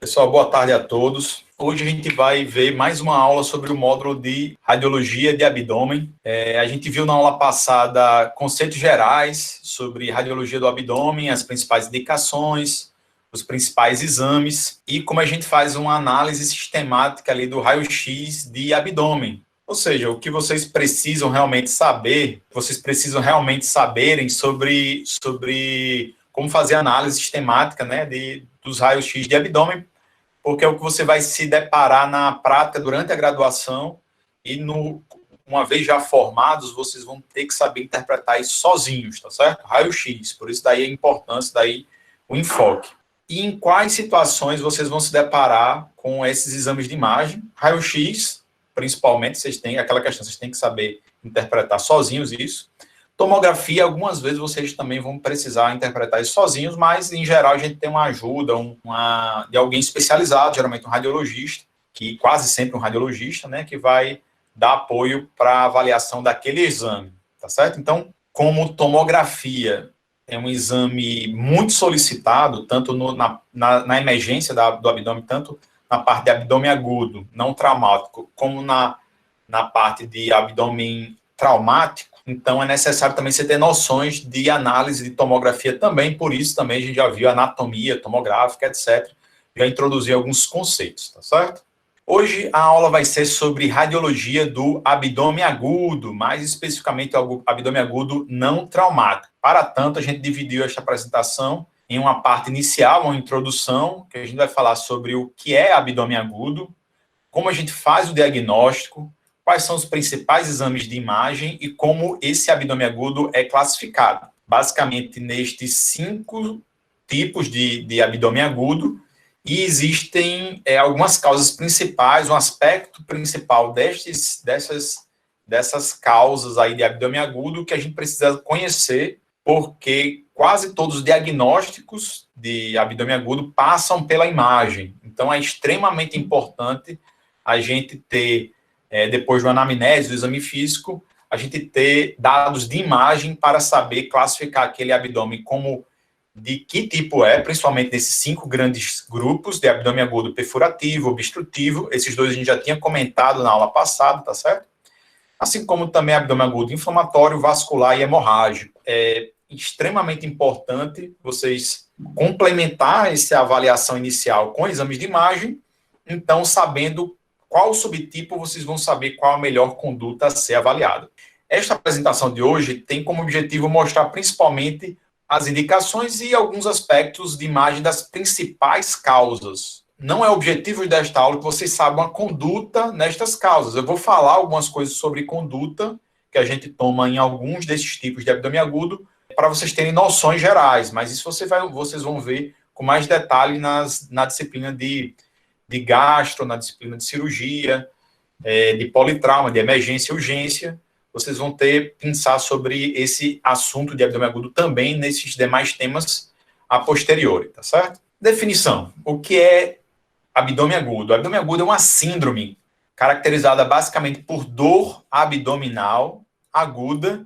Pessoal, boa tarde a todos. Hoje a gente vai ver mais uma aula sobre o módulo de radiologia de abdômen. A gente viu na aula passada conceitos gerais sobre radiologia do abdômen, as principais indicações, os principais exames e como a gente faz uma análise sistemática ali do raio-x de abdômen. Ou seja, o que vocês precisam realmente saber, saberem sobre como fazer análise sistemática, né, dos raios-x de abdômen, porque é o que você vai se deparar na prática durante a graduação e uma vez já formados, vocês vão ter que saber interpretar isso sozinhos, tá certo? Raio-x, por isso daí a importância, daí o enfoque. E em quais situações vocês vão se deparar com esses exames de imagem? Raio-x, principalmente, vocês têm que saber interpretar sozinhos isso. Tomografia, algumas vezes vocês também vão precisar interpretar isso sozinhos, mas, em geral, a gente tem uma ajuda de alguém especializado, geralmente um radiologista, que quase sempre um radiologista, né, que vai dar apoio para a avaliação daquele exame, tá certo? Então, como tomografia é um exame muito solicitado, tanto na emergência do abdômen, tanto na parte de abdômen agudo, não traumático, como na parte de abdômen traumático, então é necessário também você ter noções de análise de tomografia também, por isso também a gente já viu anatomia tomográfica, etc. Já introduzi alguns conceitos, tá certo? Hoje a aula vai ser sobre radiologia do abdômen agudo, mais especificamente o abdômen agudo não traumático. Para tanto, a gente dividiu esta apresentação em uma parte inicial, uma introdução, que a gente vai falar sobre o que é abdômen agudo, como a gente faz o diagnóstico, quais são os principais exames de imagem e como esse abdômen agudo é classificado. Basicamente, nestes 5 tipos de abdômen agudo, e existem algumas causas principais, um aspecto principal dessas causas aí de abdômen agudo que a gente precisa conhecer, porque quase todos os diagnósticos de abdômen agudo passam pela imagem. Então, é extremamente importante a gente ter, depois do anamnese, do exame físico, a gente ter dados de imagem para saber classificar aquele abdômen como de que tipo é, principalmente nesses 5 grandes grupos de abdômen agudo perfurativo, obstrutivo, esses dois a gente já tinha comentado na aula passada, tá certo? Assim como também abdômen agudo inflamatório, vascular e hemorrágico. É extremamente importante vocês complementar essa avaliação inicial com exames de imagem, então sabendo qual subtipo, vocês vão saber qual a melhor conduta a ser avaliada. Esta apresentação de hoje tem como objetivo mostrar principalmente as indicações e alguns aspectos de imagem das principais causas. Não é objetivo desta aula que vocês saibam a conduta nestas causas. Eu vou falar algumas coisas sobre conduta que a gente toma em alguns desses tipos de abdômen agudo para vocês terem noções gerais, mas isso vocês vão ver com mais detalhe na disciplina de gastro, na disciplina de cirurgia, de politrauma, de emergência e urgência. Vocês vão pensar sobre esse assunto de abdômen agudo também nesses demais temas a posteriori, tá certo? Definição. O que é abdômen agudo? O abdômen agudo é uma síndrome caracterizada basicamente por dor abdominal aguda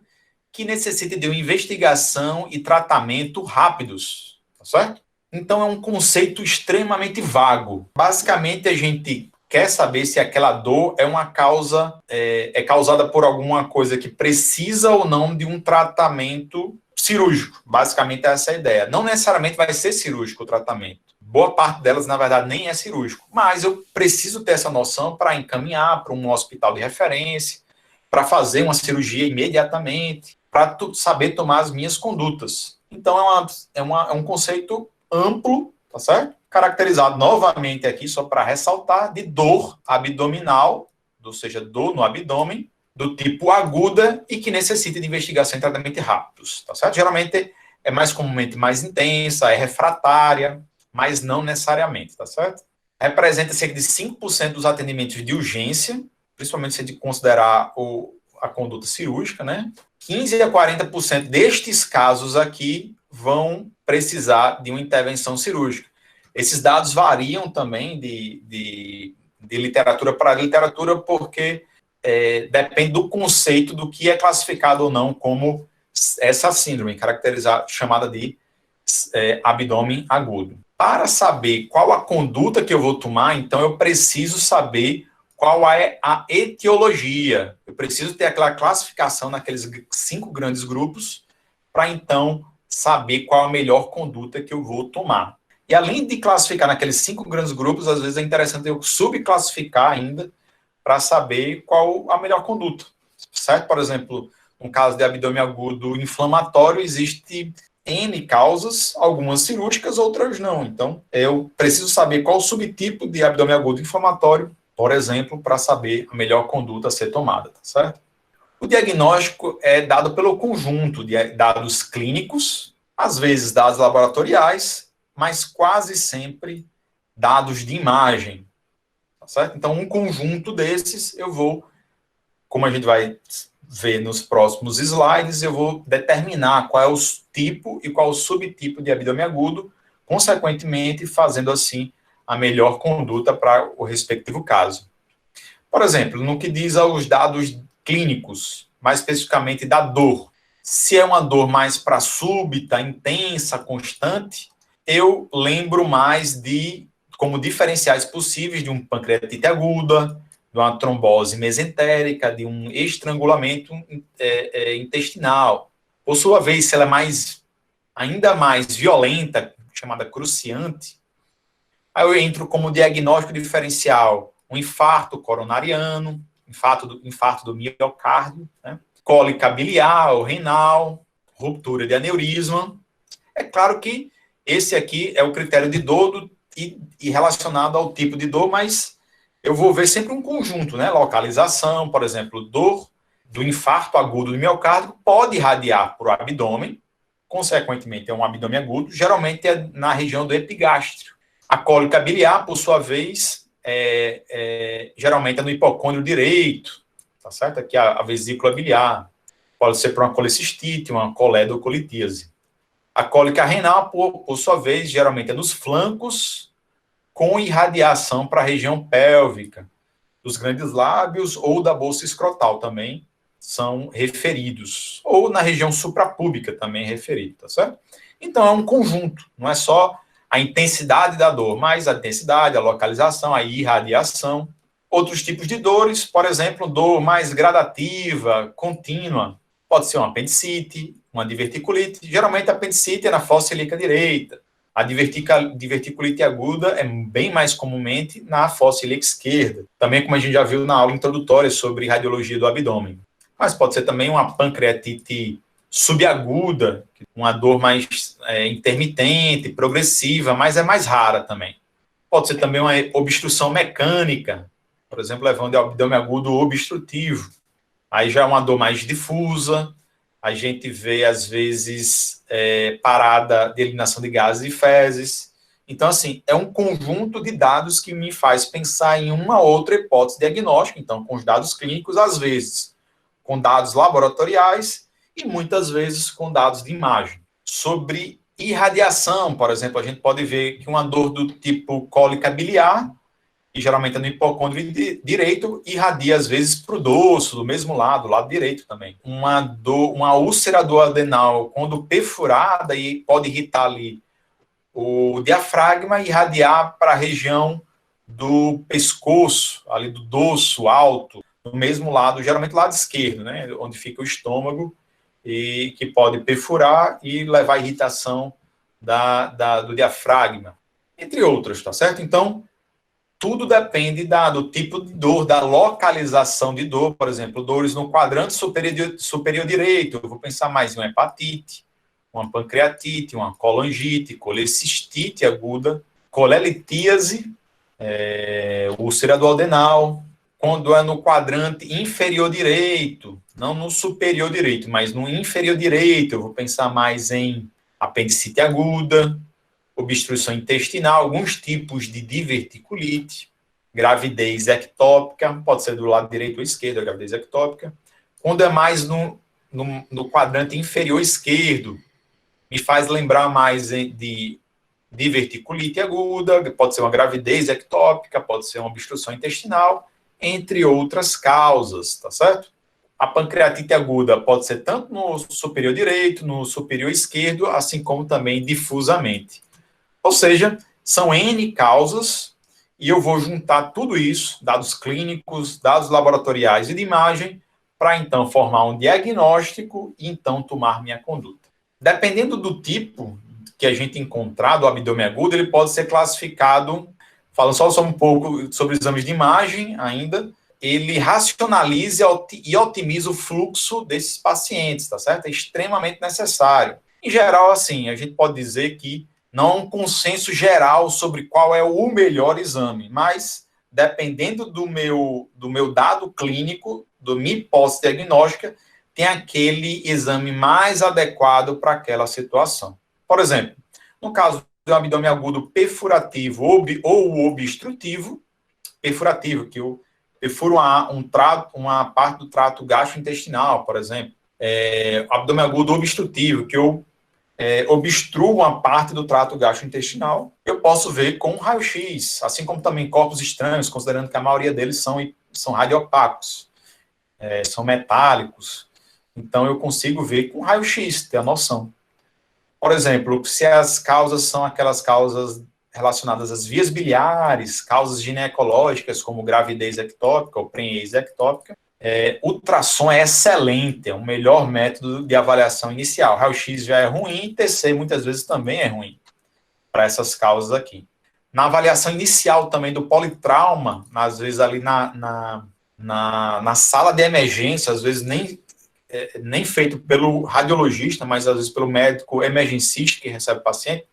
que necessita de uma investigação e tratamento rápidos, tá certo? Então, é um conceito extremamente vago. Basicamente, a gente quer saber se aquela dor é uma causa, é causada por alguma coisa que precisa ou não de um tratamento cirúrgico. Basicamente, essa é a ideia. Não necessariamente vai ser cirúrgico o tratamento. Boa parte delas, na verdade, nem é cirúrgico. Mas eu preciso ter essa noção para encaminhar para um hospital de referência, para fazer uma cirurgia imediatamente, para saber tomar as minhas condutas. Então, é um conceito amplo, tá certo? Caracterizado novamente aqui, só para ressaltar, de dor abdominal, ou seja, dor no abdômen, do tipo aguda e que necessita de investigação e tratamento rápidos, tá certo? Geralmente é mais comumente mais intensa, é refratária, mas não necessariamente, tá certo? Representa cerca de 5% dos atendimentos de urgência, principalmente se a gente considerar a conduta cirúrgica, né? 15 a 40% destes casos aqui vão precisar de uma intervenção cirúrgica. Esses dados variam também de literatura para literatura, porque depende do conceito do que é classificado ou não como essa síndrome, chamada de abdômen agudo. Para saber qual a conduta que eu vou tomar, então eu preciso saber qual é a etiologia. Eu preciso ter aquela classificação naqueles 5 grandes grupos para, então, saber qual a melhor conduta que eu vou tomar. E além de classificar naqueles 5 grandes grupos, às vezes é interessante eu subclassificar ainda para saber qual a melhor conduta. Certo? Por exemplo, no caso de abdômen agudo inflamatório, existe N causas, algumas cirúrgicas, outras não. Então, eu preciso saber qual o subtipo de abdômen agudo inflamatório, por exemplo, para saber a melhor conduta a ser tomada, tá certo? O diagnóstico é dado pelo conjunto de dados clínicos, às vezes dados laboratoriais, mas quase sempre dados de imagem, tá certo? Então, um conjunto desses eu vou, como a gente vai ver nos próximos slides, eu vou determinar qual é o tipo e qual o subtipo de abdômen agudo, consequentemente fazendo assim a melhor conduta para o respectivo caso. Por exemplo, no que diz aos dados clínicos, mais especificamente da dor, se é uma dor mais para súbita, intensa, constante, eu lembro mais de como diferenciais possíveis de um pancreatite aguda, de uma trombose mesentérica, de um estrangulamento intestinal. Por sua vez, se ela é ainda mais violenta, chamada cruciante, aí eu entro como diagnóstico diferencial um infarto coronariano, infarto do miocárdio, né? Cólica biliar ou renal, ruptura de aneurisma. É claro que esse aqui é o critério de dor e relacionado ao tipo de dor, mas eu vou ver sempre um conjunto, né? Localização, por exemplo, dor do infarto agudo do miocárdio pode irradiar para o abdômen, consequentemente é um abdômen agudo, geralmente é na região do epigástrio. A cólica biliar, por sua vez, geralmente é no hipocôndrio direito, tá certo? Aqui a vesícula biliar, pode ser para uma colecistite, uma coledocolitíase. A cólica renal, por sua vez, geralmente é nos flancos, com irradiação para a região pélvica, dos grandes lábios ou da bolsa escrotal também são referidos, ou na região suprapúbica também referido, tá certo? Então é um conjunto, não é só a intensidade da dor, mas a intensidade, a localização, a irradiação. Outros tipos de dores, por exemplo, dor mais gradativa, contínua, pode ser uma apendicite, uma diverticulite. Geralmente a apendicite é na fossa ilíaca direita. A diverticulite aguda é bem mais comumente na fossa ilíaca esquerda. Também, como a gente já viu na aula introdutória sobre radiologia do abdômen. Mas pode ser também uma pancreatite subaguda, uma dor mais intermitente, progressiva, mas é mais rara também. Pode ser também uma obstrução mecânica, por exemplo, levando ao abdômen agudo obstrutivo. Aí já é uma dor mais difusa, a gente vê, às vezes, parada de eliminação de gases e fezes. Então, assim, é um conjunto de dados que me faz pensar em uma outra hipótese diagnóstica, então, com os dados clínicos, às vezes, com dados laboratoriais e, muitas vezes, com dados de imagem. Sobre irradiação, por exemplo, a gente pode ver que uma dor do tipo cólica biliar, que geralmente é no hipocôndrio direito, irradia às vezes para o dorso, do mesmo lado direito também. Uma úlcera do adenal, quando perfurada, e pode irritar ali o diafragma e irradiar para a região do pescoço, ali do dorso alto, do mesmo lado, geralmente lado esquerdo, né, onde fica o estômago, e que pode perfurar e levar à irritação do diafragma, entre outras, tá certo? Então, tudo depende do tipo de dor, da localização de dor. Por exemplo, dores no quadrante superior direito. Eu vou pensar mais em uma hepatite, uma pancreatite, uma colangite, colecistite aguda, colelitíase, úlcera do adenal. Quando é no quadrante inferior direito, não no superior direito, mas no inferior direito, eu vou pensar mais em apendicite aguda, obstrução intestinal, alguns tipos de diverticulite, gravidez ectópica, pode ser do lado direito ou esquerdo, a gravidez ectópica. Quando é mais no quadrante inferior esquerdo, me faz lembrar mais de diverticulite aguda, pode ser uma gravidez ectópica, pode ser uma obstrução intestinal, entre outras causas, tá certo? A pancreatite aguda pode ser tanto no superior direito, no superior esquerdo, assim como também difusamente. Ou seja, São N causas, e eu vou juntar tudo isso, dados clínicos, dados laboratoriais e de imagem, para então formar um diagnóstico e então tomar minha conduta. Dependendo do tipo que a gente encontrar do abdômen agudo, ele pode ser classificado, falando só um pouco sobre exames de imagem ainda, ele racionaliza e otimiza o fluxo desses pacientes, tá certo? É extremamente necessário. Em geral, assim, a gente pode dizer que não há um consenso geral sobre qual é o melhor exame, mas dependendo do meu dado clínico, da minha hipótese diagnóstica, tem aquele exame mais adequado para aquela situação. Por exemplo, no caso do abdômen agudo perfurativo ou obstrutivo, perfurativo, que eu perfuro uma parte do trato gastrointestinal, por exemplo, abdômen agudo obstrutivo, que eu obstruo uma parte do trato gastrointestinal, eu posso ver com raio-x, assim como também corpos estranhos, considerando que a maioria deles são radiopacos, são metálicos. Então, eu consigo ver com raio-x, ter a noção. Por exemplo, se as causas são aquelas causas relacionadas às vias biliares, causas ginecológicas, como gravidez ectópica ou prenhez ectópica, ultrassom é excelente, é o melhor método de avaliação inicial. Raio-x já é ruim, TC muitas vezes também é ruim para essas causas aqui. Na avaliação inicial também do politrauma, às vezes ali na sala de emergência, às vezes nem feito pelo radiologista, mas às vezes pelo médico emergencista que recebe o paciente,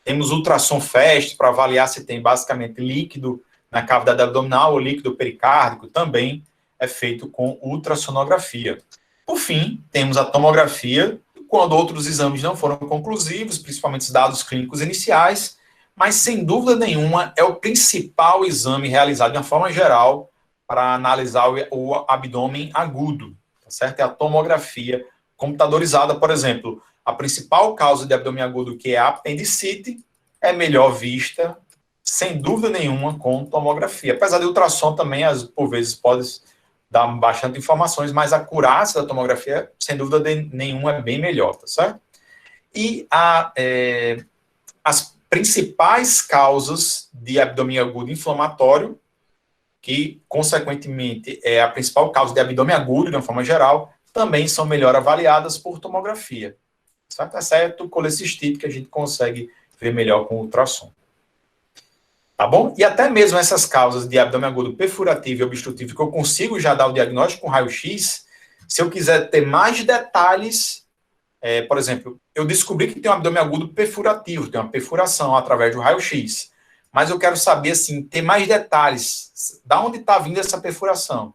temos ultrassom FAST para avaliar se tem basicamente líquido na cavidade abdominal ou líquido pericárdico, também é feito com ultrassonografia. Por fim, temos a tomografia, quando outros exames não foram conclusivos, principalmente os dados clínicos iniciais, mas sem dúvida nenhuma é o principal exame realizado de uma forma geral para analisar o abdômen agudo, tá certo? É a tomografia computadorizada, por exemplo. A principal causa de abdômen agudo, que é a apendicite, é melhor vista, sem dúvida nenhuma, com tomografia. Apesar de ultrassom também, por vezes, pode dar bastante informações, mas a acurácia da tomografia, sem dúvida nenhuma, é bem melhor, tá certo? E as principais causas de abdômen agudo inflamatório, que, consequentemente, é a principal causa de abdômen agudo, de uma forma geral, também são melhor avaliadas por tomografia. Certo? Exceto colecistite, que a gente consegue ver melhor com ultrassom. Tá bom? E até mesmo essas causas de abdômen agudo perfurativo e obstrutivo, que eu consigo já dar o diagnóstico com raio-x, se eu quiser ter mais detalhes, por exemplo, eu descobri que tem um abdômen agudo perfurativo, tem uma perfuração através do raio-x, mas eu quero saber, assim, ter mais detalhes, da onde está vindo essa perfuração.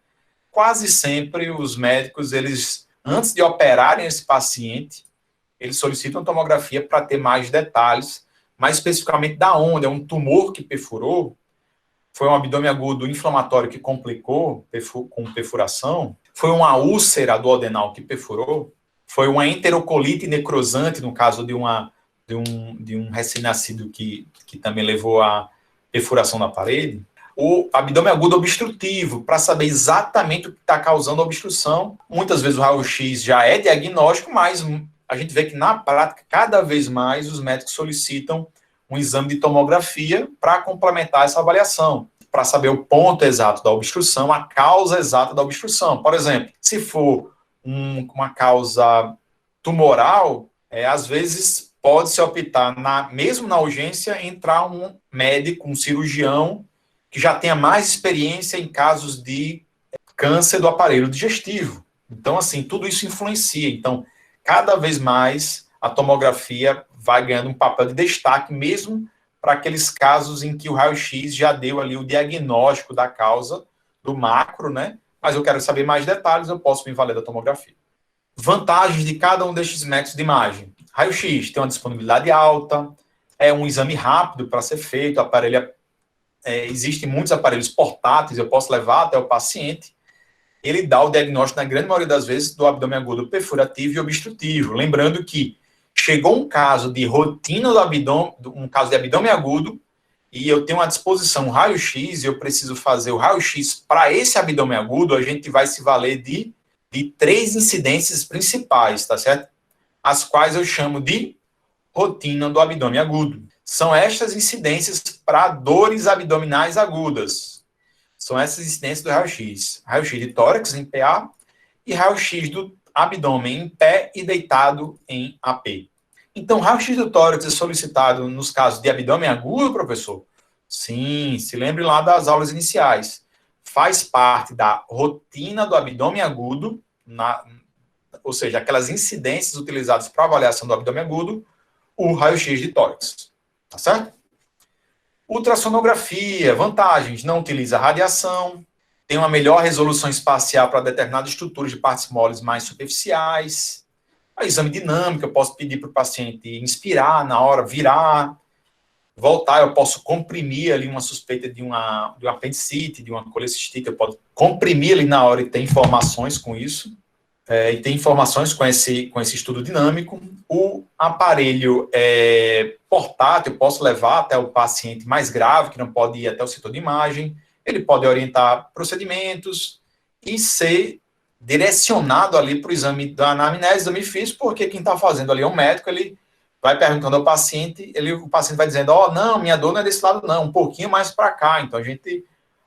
Quase sempre os médicos, eles, antes de operarem esse paciente, eles solicitam tomografia para ter mais detalhes, mais especificamente da onde, é um tumor que perfurou, foi um abdômen agudo inflamatório que complicou com perfuração, foi uma úlcera duodenal que perfurou, foi uma enterocolite necrosante, no caso de um recém-nascido que também levou à perfuração na parede, o abdômen agudo obstrutivo, para saber exatamente o que está causando a obstrução. Muitas vezes o raio-x já é diagnóstico, mas a gente vê que, na prática, cada vez mais os médicos solicitam um exame de tomografia para complementar essa avaliação, para saber o ponto exato da obstrução, a causa exata da obstrução. Por exemplo, se for uma causa tumoral, às vezes pode-se optar, mesmo na urgência, entrar um médico, um cirurgião, que já tenha mais experiência em casos de câncer do aparelho digestivo. Então, assim, tudo isso influencia. Então, cada vez mais a tomografia vai ganhando um papel de destaque, mesmo para aqueles casos em que o raio-x já deu ali o diagnóstico da causa do macro, né? Mas eu quero saber mais detalhes, eu posso me valer da tomografia. Vantagens de cada um destes métodos de imagem. Raio-x tem uma disponibilidade alta, é um exame rápido para ser feito, existem muitos aparelhos portáteis, eu posso levar até o paciente. Ele dá o diagnóstico, na grande maioria das vezes, do abdômen agudo perfurativo e obstrutivo. Lembrando que chegou um caso de rotina do abdômen, um caso de abdômen agudo, e eu tenho à disposição um raio-x, e eu preciso fazer o raio-x para esse abdômen agudo, a gente vai se valer de 3 incidências principais, tá certo? As quais eu chamo de rotina do abdômen agudo. São estas incidências para dores abdominais agudas. São essas incidências do raio-x. Raio-x de tórax em PA e raio-x do abdômen em pé e deitado em AP. Então, raio-x do tórax é solicitado nos casos de abdômen agudo, professor? Sim, se lembre lá das aulas iniciais. Faz parte da rotina do abdômen agudo, ou seja, aquelas incidências utilizadas para avaliação do abdômen agudo, o raio-x de tórax. Tá certo? Ultrassonografia, vantagens, não utiliza radiação, tem uma melhor resolução espacial para determinadas estruturas de partes moles mais superficiais. O exame dinâmico, eu posso pedir para o paciente inspirar na hora, virar, voltar, eu posso comprimir ali uma suspeita de uma apendicite, de uma colecistite, eu posso comprimir ali na hora e ter informações com isso. E tem informações com esse estudo dinâmico. O aparelho é portátil, eu posso levar até o paciente mais grave, que não pode ir até o setor de imagem, ele pode orientar procedimentos e ser direcionado ali para o exame da anamnese, exame físico, porque quem está fazendo ali é um médico, ele vai perguntando ao paciente, o paciente vai dizendo, não, minha dor não é desse lado não, um pouquinho mais para cá, então a gente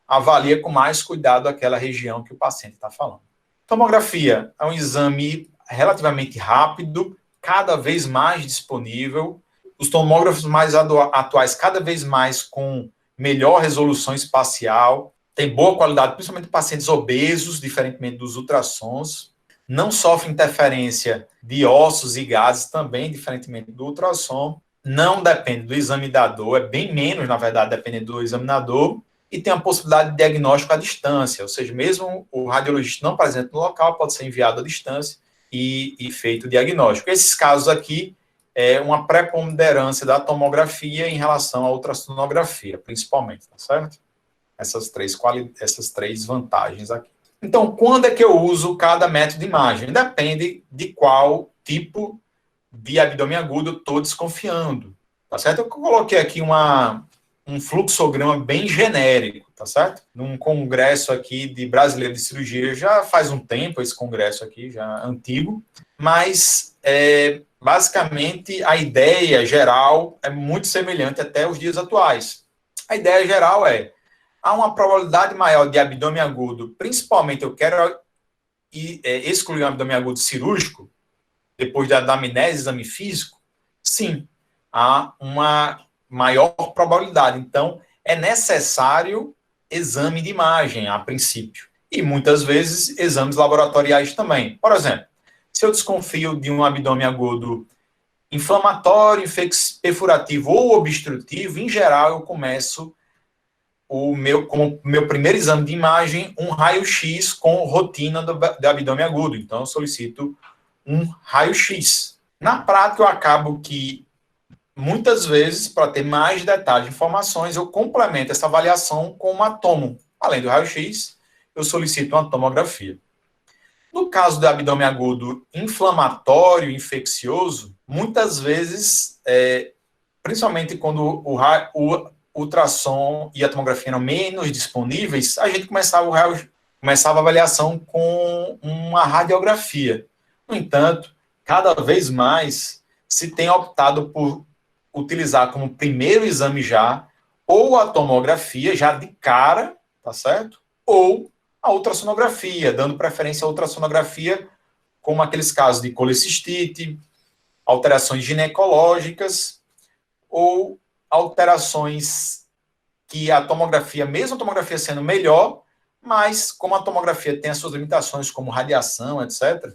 avalia com mais cuidado aquela região que o paciente está falando. Tomografia é um exame relativamente rápido, cada vez mais disponível. Os tomógrafos mais atuais, cada vez mais com melhor resolução espacial, tem boa qualidade, principalmente pacientes obesos, diferentemente dos ultrassons. Não sofre interferência de ossos e gases, também, diferentemente do ultrassom. Não depende do examinador, é bem menos, na verdade, dependendo do examinador. E tem a possibilidade de diagnóstico à distância, ou seja, mesmo o radiologista não presente no local, pode ser enviado à distância e feito o diagnóstico. Esses casos aqui é uma preponderância da tomografia em relação à ultrassonografia, principalmente, tá certo? Essas três vantagens aqui. Então, quando é que eu uso cada método de imagem? Depende de qual tipo de abdômen agudo eu estou desconfiando, tá certo? Eu coloquei aqui um fluxograma bem genérico, tá certo? Num congresso aqui de brasileiro de cirurgia, já faz um tempo esse congresso aqui, já antigo, mas basicamente a ideia geral é muito semelhante até os dias atuais. A ideia geral há uma probabilidade maior de abdômen agudo, principalmente eu quero excluir um abdômen agudo cirúrgico, depois da anamnese, exame físico, sim, há uma maior probabilidade. Então, é necessário exame de imagem, a princípio. E, muitas vezes, exames laboratoriais também. Por exemplo, se eu desconfio de um abdômen agudo inflamatório, perfurativo ou obstrutivo, em geral, eu começo como meu primeiro exame de imagem, um raio-x com rotina do abdômen agudo. Então, eu solicito um raio-x. Na prática, eu acabo que muitas vezes, para ter mais detalhes e informações, eu complemento essa avaliação com uma tomo. Além do raio-x, eu solicito uma tomografia. No caso do abdômen agudo inflamatório, infeccioso, muitas vezes, principalmente quando o ultrassom e a tomografia eram menos disponíveis, a gente começava a avaliação com uma radiografia. No entanto, cada vez mais se tem optado por utilizar como primeiro exame já, ou a tomografia, já de cara, tá certo? Ou a ultrassonografia, dando preferência à ultrassonografia, como aqueles casos de colecistite, alterações ginecológicas, ou alterações que a tomografia, mesmo a tomografia sendo melhor, mas como a tomografia tem as suas limitações, como radiação, etc.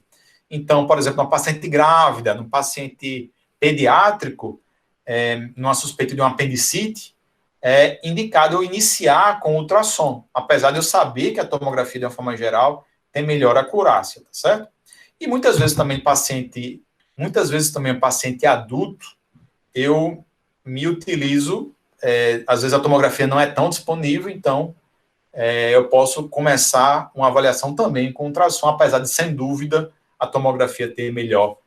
Então, por exemplo, numa paciente grávida, num paciente pediátrico, numa suspeita de uma apendicite, é indicado eu iniciar com ultrassom, apesar de eu saber que a tomografia, de uma forma geral, tem melhor acurácia, tá certo? E muitas vezes também paciente adulto, eu me utilizo, às vezes a tomografia não é tão disponível, então eu posso começar uma avaliação também com ultrassom, apesar de, sem dúvida, a tomografia ter melhor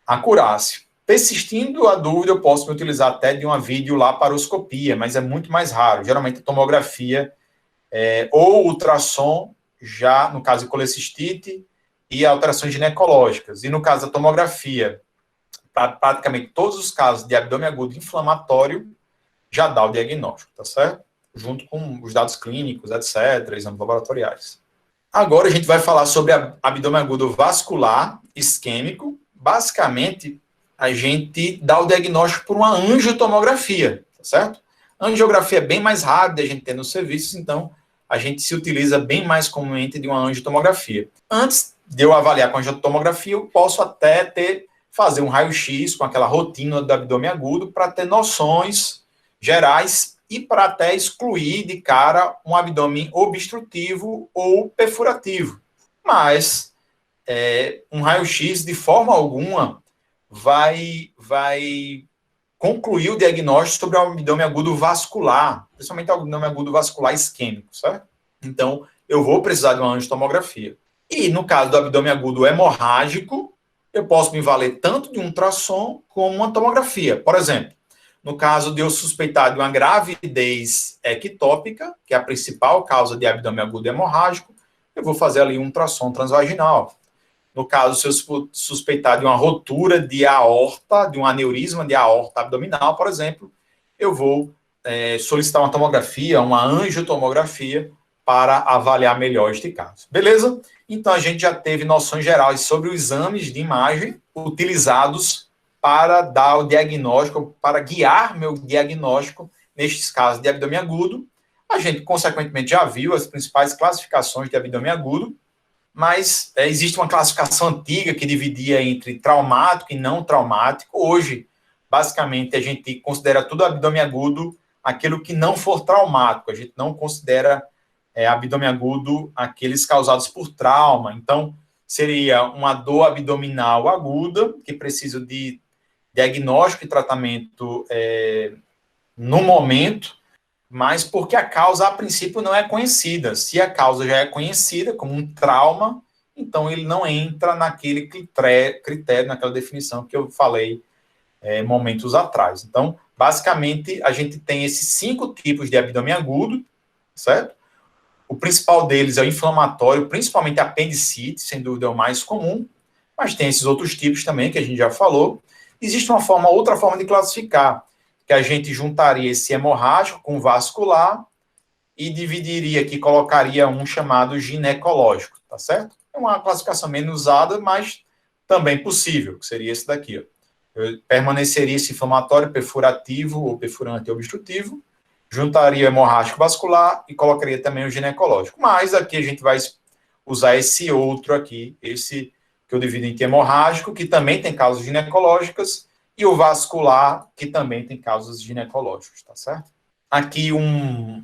acurácia. Persistindo a dúvida, eu posso me utilizar até de uma videolaparoscopia, mas é muito mais raro. Geralmente, a tomografia ou ultrassom, já no caso de colecistite, e alterações ginecológicas. E no caso da tomografia, para praticamente todos os casos de abdômen agudo inflamatório, já dá o diagnóstico, tá certo? Junto com os dados clínicos, etc., exames laboratoriais. Agora a gente vai falar sobre abdômen agudo vascular isquêmico. Basicamente, a gente dá o diagnóstico por uma angiotomografia, tá certo? A angiografia é bem mais rápida, a gente tem nos serviços, então a gente se utiliza bem mais comumente de uma angiotomografia. Antes de eu avaliar com a angiotomografia, eu posso até fazer um raio-x com aquela rotina do abdômen agudo para ter noções gerais e para até excluir de cara um abdômen obstrutivo ou perfurativo. Mas um raio-x, de forma alguma, vai concluir o diagnóstico sobre o abdômen agudo vascular, principalmente o abdômen agudo vascular isquêmico, certo? Então, eu vou precisar de uma angiotomografia. E, no caso do abdômen agudo hemorrágico, eu posso me valer tanto de um ultrassom como uma tomografia. Por exemplo, no caso de eu suspeitar de uma gravidez ectópica, que é a principal causa de abdômen agudo hemorrágico, eu vou fazer ali um ultrassom transvaginal. No caso, se eu suspeitar de uma rotura de aorta, de um aneurisma de aorta abdominal, por exemplo, eu vou solicitar uma tomografia, uma angiotomografia, para avaliar melhor este caso. Beleza? Então, a gente já teve noções gerais sobre os exames de imagem utilizados para dar o diagnóstico, para guiar meu diagnóstico nestes casos de abdômen agudo. A gente, consequentemente, já viu as principais classificações de abdômen agudo, mas existe uma classificação antiga que dividia entre traumático e não traumático. Hoje, basicamente, a gente considera tudo abdômen agudo aquilo que não for traumático. A gente não considera abdômen agudo aqueles causados por trauma. Então, seria uma dor abdominal aguda, que precisa de diagnóstico e tratamento no momento, mas porque a causa, a princípio, não é conhecida. Se a causa já é conhecida, como um trauma, então ele não entra naquele critério, naquela definição que eu falei momentos atrás. Então, basicamente, a gente tem esses 5 tipos de abdômen agudo, certo? O principal deles é o inflamatório, principalmente a apendicite, sem dúvida é o mais comum, mas tem esses outros tipos também, que a gente já falou. Existe outra forma de classificar, que a gente juntaria esse hemorrágico com vascular e dividiria aqui, colocaria um chamado ginecológico, tá certo? É uma classificação menos usada, mas também possível, que seria esse daqui. Ó. Permaneceria esse inflamatório perfurativo ou perfurante obstrutivo, juntaria o hemorrágico vascular e colocaria também o ginecológico. Mas aqui a gente vai usar esse outro aqui, esse que eu divido em hemorrágico, que também tem causas ginecológicas, e o vascular, que também tem causas ginecológicas, tá certo? Aqui um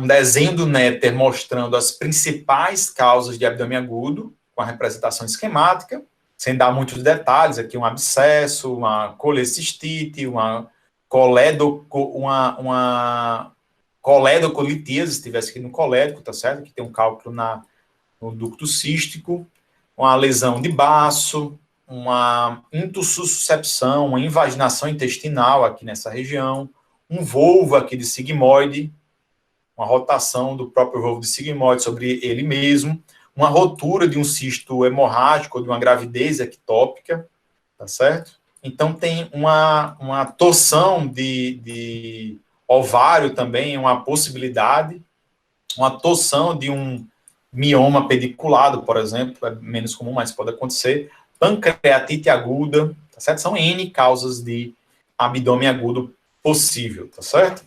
desenho do Netter mostrando as principais causas de abdômen agudo, com a representação esquemática, sem dar muitos detalhes, aqui um abscesso, uma colecistite, uma coledocolitíase, se estivesse aqui no colédoco, tá certo? Que tem um cálculo no ducto cístico, uma lesão de baço, uma intussuscepção, uma invaginação intestinal aqui nessa região, um volvo aqui de sigmoide, uma rotação do próprio volvo de sigmoide sobre ele mesmo, uma rotura de um cisto hemorrágico, de uma gravidez ectópica, tá certo? Então, tem uma torção de ovário também, uma possibilidade, uma torção de um mioma pediculado, por exemplo, é menos comum, mas pode acontecer, pancreatite aguda, tá certo? São N causas de abdômen agudo possível, tá certo?